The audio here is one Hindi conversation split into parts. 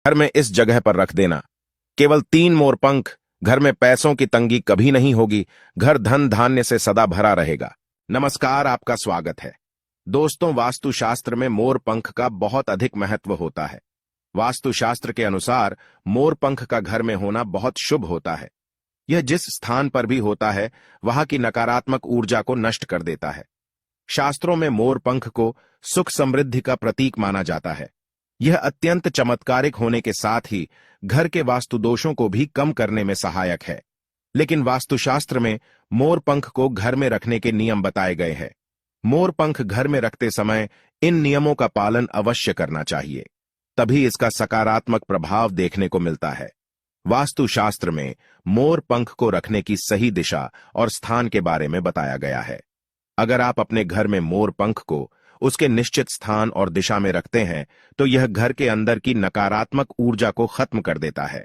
घर में इस जगह पर रख देना। केवल 3 मोरपंख, घर में पैसों की तंगी कभी नहीं होगी, घर धन धान्य से सदा भरा रहेगा। नमस्कार, आपका स्वागत है। दोस्तों, वास्तुशास्त्र में मोरपंख का बहुत अधिक महत्व होता है। वास्तुशास्त्र के अनुसार मोरपंख का घर में होना बहुत शुभ होता है। यह जिस स्थान पर भी होता है, वहां की नकारात्मक ऊर्जा को नष्ट कर देता है। शास्त्रों में मोरपंख को सुख समृद्धि का प्रतीक माना जाता है। यह अत्यंत चमत्कारिक होने के साथ ही घर के वास्तु दोषों को भी कम करने में सहायक है। लेकिन वास्तुशास्त्र में मोरपंख को घर में रखने के नियम बताए गए हैं। मोरपंख घर में रखते समय इन नियमों का पालन अवश्य करना चाहिए, तभी इसका सकारात्मक प्रभाव देखने को मिलता है। वास्तुशास्त्र में मोरपंख को रखने की सही दिशा और स्थान के बारे में बताया गया है। अगर आप अपने घर में मोरपंख को उसके निश्चित स्थान और दिशा में रखते हैं, तो यह घर के अंदर की नकारात्मक ऊर्जा को खत्म कर देता है।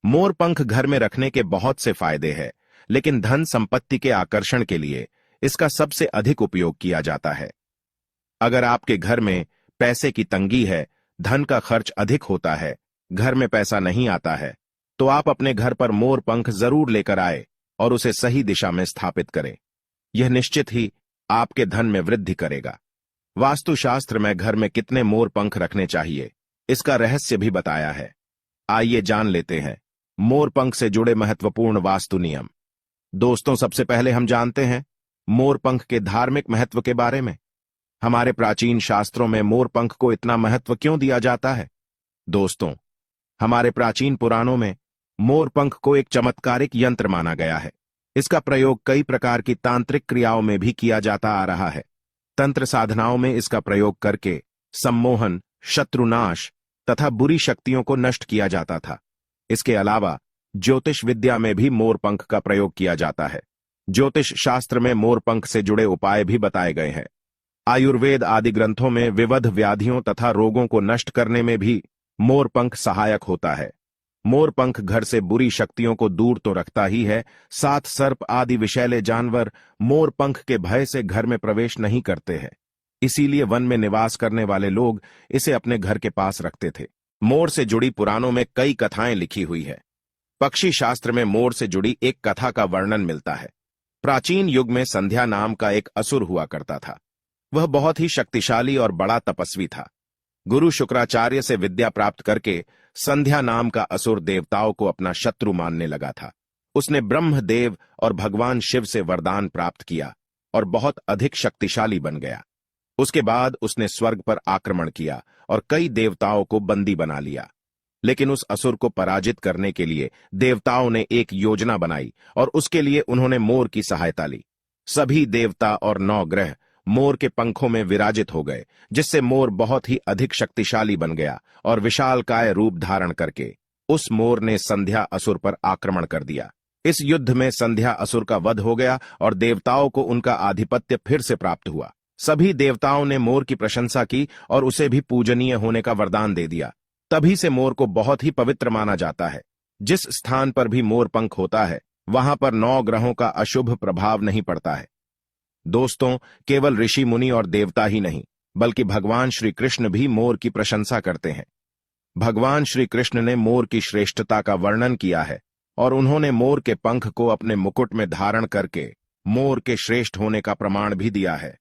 मोरपंख घर में रखने के बहुत से फायदे हैं, लेकिन धन संपत्ति के आकर्षण के लिए इसका सबसे अधिक उपयोग किया जाता है। अगर आपके घर में पैसे की तंगी है, धन का खर्च अधिक होता है, घर में पैसा नहीं आता है, तो आप अपने घर पर मोरपंख जरूर लेकर आए और उसे सही दिशा में स्थापित करें। यह निश्चित ही आपके धन में वृद्धि करेगा। वास्तुशास्त्र में घर में कितने मोरपंख रखने चाहिए, इसका रहस्य भी बताया है। आइए जान लेते हैं मोरपंख से जुड़े महत्वपूर्ण वास्तु नियम। दोस्तों, सबसे पहले हम जानते हैं मोरपंख के धार्मिक महत्व के बारे में। हमारे प्राचीन शास्त्रों में मोरपंख को इतना महत्व क्यों दिया जाता है? दोस्तों, हमारे प्राचीन पुराणों में मोरपंख को एक चमत्कारिक यंत्र माना गया है। इसका प्रयोग कई प्रकार की तांत्रिक क्रियाओं में भी किया जाता आ रहा है। तंत्र साधनाओं में इसका प्रयोग करके सम्मोहन, शत्रुनाश तथा बुरी शक्तियों को नष्ट किया जाता था। इसके अलावा ज्योतिष विद्या में भी मोरपंख का प्रयोग किया जाता है। ज्योतिष शास्त्र में मोरपंख से जुड़े उपाय भी बताए गए हैं। आयुर्वेद आदि ग्रंथों में विविध व्याधियों तथा रोगों को नष्ट करने में भी मोरपंख सहायक होता है। मोरपंख घर से बुरी शक्तियों को दूर तो रखता ही है, साथ सर्प आदि विषैले जानवर मोरपंख के भय से घर में प्रवेश नहीं करते हैं। इसीलिए वन में निवास करने वाले लोग इसे अपने घर के पास रखते थे। मोर से जुड़ी पुराणों में कई कथाएं लिखी हुई है। पक्षी शास्त्र में मोर से जुड़ी एक कथा का वर्णन मिलता है। प्राचीन युग में संध्या नाम का एक असुर हुआ करता था। वह बहुत ही शक्तिशाली और बड़ा तपस्वी था। गुरु शुक्राचार्य से विद्या प्राप्त करके संध्या नाम का असुर देवताओं को अपना शत्रु मानने लगा था। उसने ब्रह्मदेव और भगवान शिव से वरदान प्राप्त किया और बहुत अधिक शक्तिशाली बन गया। उसके बाद उसने स्वर्ग पर आक्रमण किया और कई देवताओं को बंदी बना लिया। लेकिन उस असुर को पराजित करने के लिए देवताओं ने एक योजना बनाई और उसके लिए उन्होंने मोर की सहायता ली। सभी देवता और 9 ग्रह मोर के पंखों में विराजित हो गए, जिससे मोर बहुत ही अधिक शक्तिशाली बन गया और विशालकाय रूप धारण करके उस मोर ने संध्या असुर पर आक्रमण कर दिया। इस युद्ध में संध्या असुर का वध हो गया और देवताओं को उनका आधिपत्य फिर से प्राप्त हुआ। सभी देवताओं ने मोर की प्रशंसा की और उसे भी पूजनीय होने का वरदान दे दिया। तभी से मोर को बहुत ही पवित्र माना जाता है। जिस स्थान पर भी मोर पंख होता है, वहां पर 9 ग्रहों का अशुभ प्रभाव नहीं पड़ता है। दोस्तों, केवल ऋषि मुनि और देवता ही नहीं, बल्कि भगवान श्री कृष्ण भी मोर की प्रशंसा करते हैं। भगवान श्री कृष्ण ने मोर की श्रेष्ठता का वर्णन किया है और उन्होंने मोर के पंख को अपने मुकुट में धारण करके मोर के श्रेष्ठ होने का प्रमाण भी दिया है।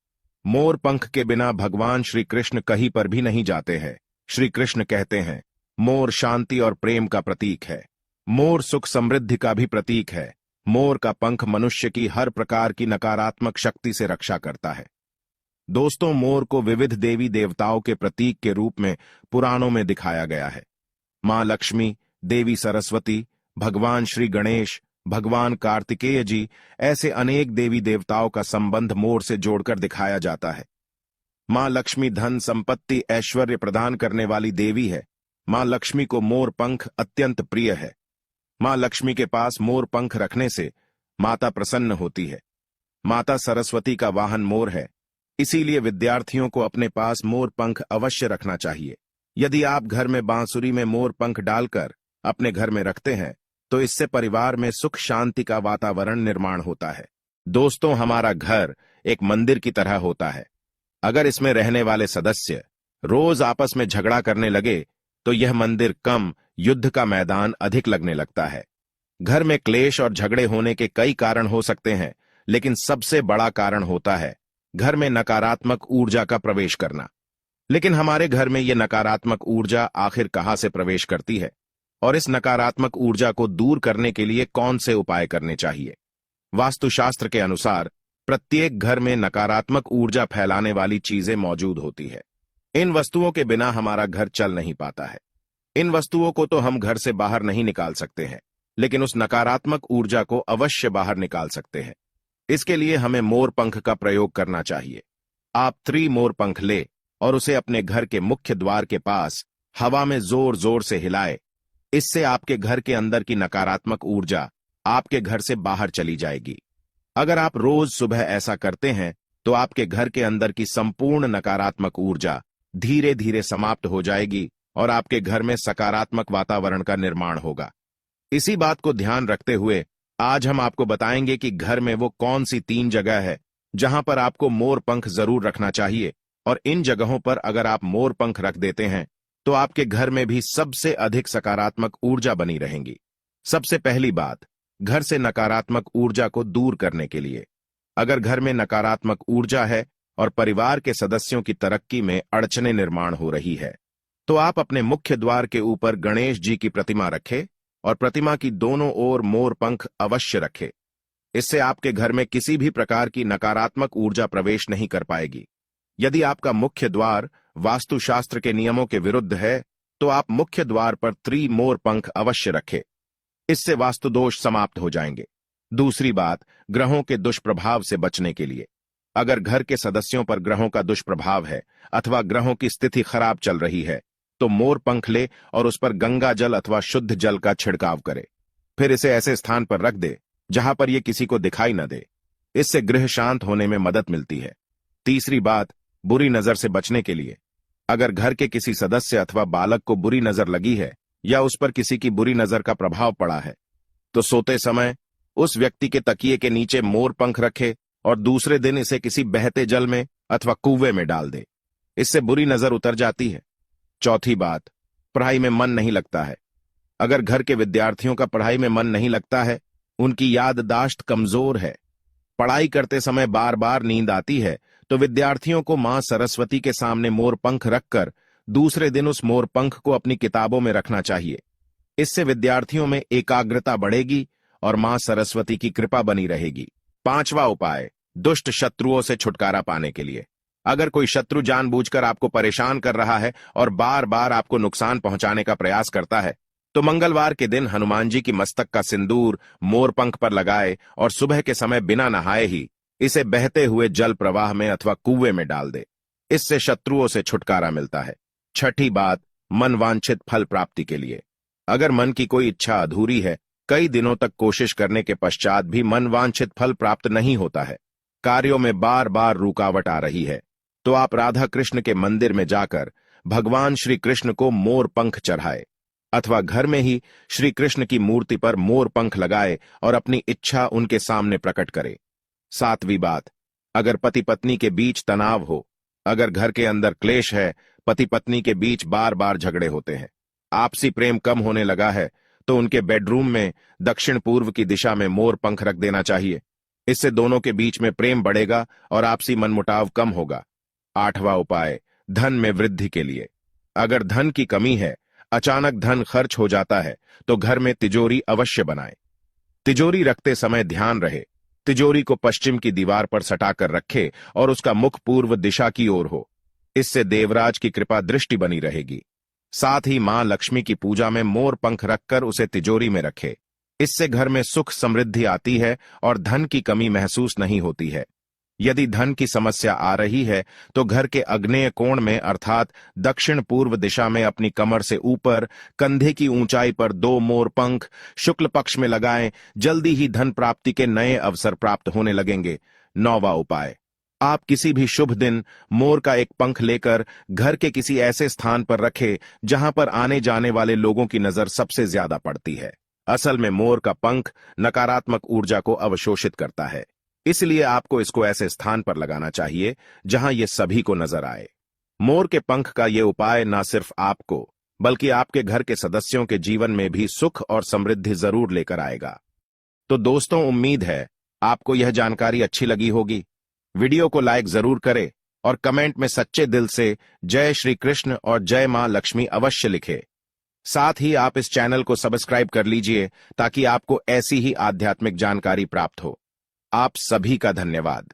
मोर पंख के बिना भगवान श्री कृष्ण कहीं पर भी नहीं जाते हैं। श्री कृष्ण कहते हैं, मोर शांति और प्रेम का प्रतीक है। मोर सुख समृद्धि का भी प्रतीक है। मोर का पंख मनुष्य की हर प्रकार की नकारात्मक शक्ति से रक्षा करता है। दोस्तों, मोर को विविध देवी देवताओं के प्रतीक के रूप में पुराणों में दिखाया गया है। मां लक्ष्मी, देवी सरस्वती, भगवान श्री गणेश, भगवान कार्तिकेय जी, ऐसे अनेक देवी देवताओं का संबंध मोर से जोड़कर दिखाया जाता है। मां लक्ष्मी धन संपत्ति ऐश्वर्य प्रदान करने वाली देवी है। मां लक्ष्मी को मोर पंख अत्यंत प्रिय है। मां लक्ष्मी के पास मोर पंख रखने से माता प्रसन्न होती है। माता सरस्वती का वाहन मोर है, इसीलिए विद्यार्थियों को अपने पास मोर पंख अवश्य रखना चाहिए। यदि आप घर में बांसुरी में मोर पंख डालकर अपने घर में रखते हैं, तो इससे परिवार में सुख शांति का वातावरण निर्माण होता है। दोस्तों, हमारा घर एक मंदिर की तरह होता है। अगर इसमें रहने वाले सदस्य रोज आपस में झगड़ा करने लगे, तो यह मंदिर कम, युद्ध का मैदान अधिक लगने लगता है। घर में क्लेश और झगड़े होने के कई कारण हो सकते हैं, लेकिन सबसे बड़ा कारण होता है घर में नकारात्मक ऊर्जा का प्रवेश करना। लेकिन हमारे घर में यह नकारात्मक ऊर्जा आखिर कहां से प्रवेश करती है, और इस नकारात्मक ऊर्जा को दूर करने के लिए कौन से उपाय करने चाहिए? वास्तुशास्त्र के अनुसार प्रत्येक घर में नकारात्मक ऊर्जा फैलाने वाली चीजें मौजूद होती है। इन वस्तुओं के बिना हमारा घर चल नहीं पाता है। इन वस्तुओं को तो हम घर से बाहर नहीं निकाल सकते हैं, लेकिन उस नकारात्मक ऊर्जा को अवश्य बाहर निकाल सकते हैं। इसके लिए हमें मोर पंख का प्रयोग करना चाहिए। आप मोर पंख ले और उसे अपने घर के मुख्य द्वार के पास हवा में जोर जोर से हिलाए। इससे आपके घर के अंदर की नकारात्मक ऊर्जा आपके घर से बाहर चली जाएगी। अगर आप रोज सुबह ऐसा करते हैं तो आपके घर के अंदर की संपूर्ण नकारात्मक ऊर्जा धीरे धीरे समाप्त हो जाएगी और आपके घर में सकारात्मक वातावरण का निर्माण होगा। इसी बात को ध्यान रखते हुए आज हम आपको बताएंगे कि घर में वो कौन सी 3 जगह है जहां पर आपको मोर पंख जरूर रखना चाहिए, और इन जगहों पर अगर आप मोर पंख रख देते हैं तो आपके घर में भी सबसे अधिक सकारात्मक ऊर्जा बनी रहेंगी। सबसे पहली बात, घर से नकारात्मक ऊर्जा को दूर करने के लिए। अगर घर में नकारात्मक ऊर्जा है और परिवार के सदस्यों की तरक्की में अड़चनें निर्माण हो रही है, तो आप अपने मुख्य द्वार के ऊपर गणेश जी की प्रतिमा रखें और प्रतिमा की दोनों ओर मोर पंख अवश्य रखें। इससे आपके घर में किसी भी प्रकार की नकारात्मक ऊर्जा प्रवेश नहीं कर पाएगी। यदि आपका मुख्य द्वार वास्तुशास्त्र के नियमों के विरुद्ध है, तो आप मुख्य द्वार पर मोर पंख अवश्य रखें। इससे वास्तु दोष समाप्त हो जाएंगे। दूसरी बात, ग्रहों के दुष्प्रभाव से बचने के लिए। अगर घर के सदस्यों पर ग्रहों का दुष्प्रभाव है अथवा ग्रहों की स्थिति खराब चल रही है, तो मोर पंख ले और उस पर गंगा जल अथवा शुद्ध जल का छिड़काव करे। फिर इसे ऐसे स्थान पर रख दे जहां पर यह किसी को दिखाई न दे। इससे गृह शांत होने में मदद मिलती है। तीसरी बात, बुरी नजर से बचने के लिए। अगर घर के किसी सदस्य अथवा बालक को बुरी नजर लगी है या उस पर किसी की बुरी नजर का प्रभाव पड़ा है, तो सोते समय उस व्यक्ति के तकिए के नीचे मोर पंख रखे और दूसरे दिन इसे किसी बहते जल में अथवा कुएं में डाल दे। इससे बुरी नजर उतर जाती है। चौथी बात, पढ़ाई में मन नहीं लगता है। अगर घर के विद्यार्थियों का पढ़ाई में मन नहीं लगता है, उनकी याददाश्त कमजोर है, पढ़ाई करते समय बार बार नींद आती है, तो विद्यार्थियों को मां सरस्वती के सामने मोर पंख रखकर दूसरे दिन उस मोर पंख को अपनी किताबों में रखना चाहिए। इससे विद्यार्थियों में एकाग्रता बढ़ेगी और मां सरस्वती की कृपा बनी रहेगी। 5वां उपाय, दुष्ट शत्रुओं से छुटकारा पाने के लिए। अगर कोई शत्रु जानबूझकर आपको परेशान कर रहा है और बार बार आपको नुकसान पहुंचाने का प्रयास करता है, तो मंगलवार के दिन हनुमान जी की मस्तक का सिंदूर मोर पंख पर लगाए और सुबह के समय बिना नहाए ही इसे बहते हुए जल प्रवाह में अथवा कुएं में डाल दे। इससे शत्रुओं से छुटकारा मिलता है। छठी बात, मनवांछित फल प्राप्ति के लिए। अगर मन की कोई इच्छा अधूरी है, कई दिनों तक कोशिश करने के पश्चात भी मनवांछित फल प्राप्त नहीं होता है, कार्यों में बार बार रुकावट आ रही है, तो आप राधा कृष्ण के मंदिर में जाकर भगवान श्री कृष्ण को मोर पंख चढ़ाए अथवा घर में ही श्री कृष्ण की मूर्ति पर मोर पंख लगाए और अपनी इच्छा उनके सामने प्रकट करे। 7वीं बात, अगर पति पत्नी के बीच तनाव हो, अगर घर के अंदर क्लेश है, पति पत्नी के बीच बार बार झगड़े होते हैं, आपसी प्रेम कम होने लगा है, तो उनके बेडरूम में दक्षिण पूर्व की दिशा में मोर पंख रख देना चाहिए। इससे दोनों के बीच में प्रेम बढ़ेगा और आपसी मनमुटाव कम होगा। 8वां उपाय, धन में वृद्धि के लिए। अगर धन की कमी है, अचानक धन खर्च हो जाता है, तो घर में तिजोरी अवश्य बनाएं। तिजोरी रखते समय ध्यान रहे, तिजोरी को पश्चिम की दीवार पर सटाकर रखे और उसका मुख पूर्व दिशा की ओर हो। इससे देवराज की कृपा दृष्टि बनी रहेगी। साथ ही मां लक्ष्मी की पूजा में मोर पंख रखकर उसे तिजोरी में रखे। इससे घर में सुख समृद्धि आती है और धन की कमी महसूस नहीं होती है। यदि धन की समस्या आ रही है, तो घर के आग्नेय कोण में अर्थात दक्षिण पूर्व दिशा में अपनी कमर से ऊपर कंधे की ऊंचाई पर 2 मोर पंख शुक्ल पक्ष में लगाएं। जल्दी ही धन प्राप्ति के नए अवसर प्राप्त होने लगेंगे। 9वां उपाय, आप किसी भी शुभ दिन मोर का एक पंख लेकर घर के किसी ऐसे स्थान पर रखें जहां पर आने जाने वाले लोगों की नजर सबसे ज्यादा पड़ती है। असल में मोर का पंख नकारात्मक ऊर्जा को अवशोषित करता है, इसलिए आपको इसको ऐसे स्थान पर लगाना चाहिए जहां ये सभी को नजर आए। मोर के पंख का ये उपाय न सिर्फ आपको बल्कि आपके घर के सदस्यों के जीवन में भी सुख और समृद्धि जरूर लेकर आएगा। तो दोस्तों, उम्मीद है आपको यह जानकारी अच्छी लगी होगी। वीडियो को लाइक जरूर करें और कमेंट में सच्चे दिल से जय श्री कृष्ण और जय मां लक्ष्मी अवश्य लिखें। साथ ही आप इस चैनल को सब्सक्राइब कर लीजिए ताकि आपको ऐसी ही आध्यात्मिक जानकारी प्राप्त हो। आप सभी का धन्यवाद।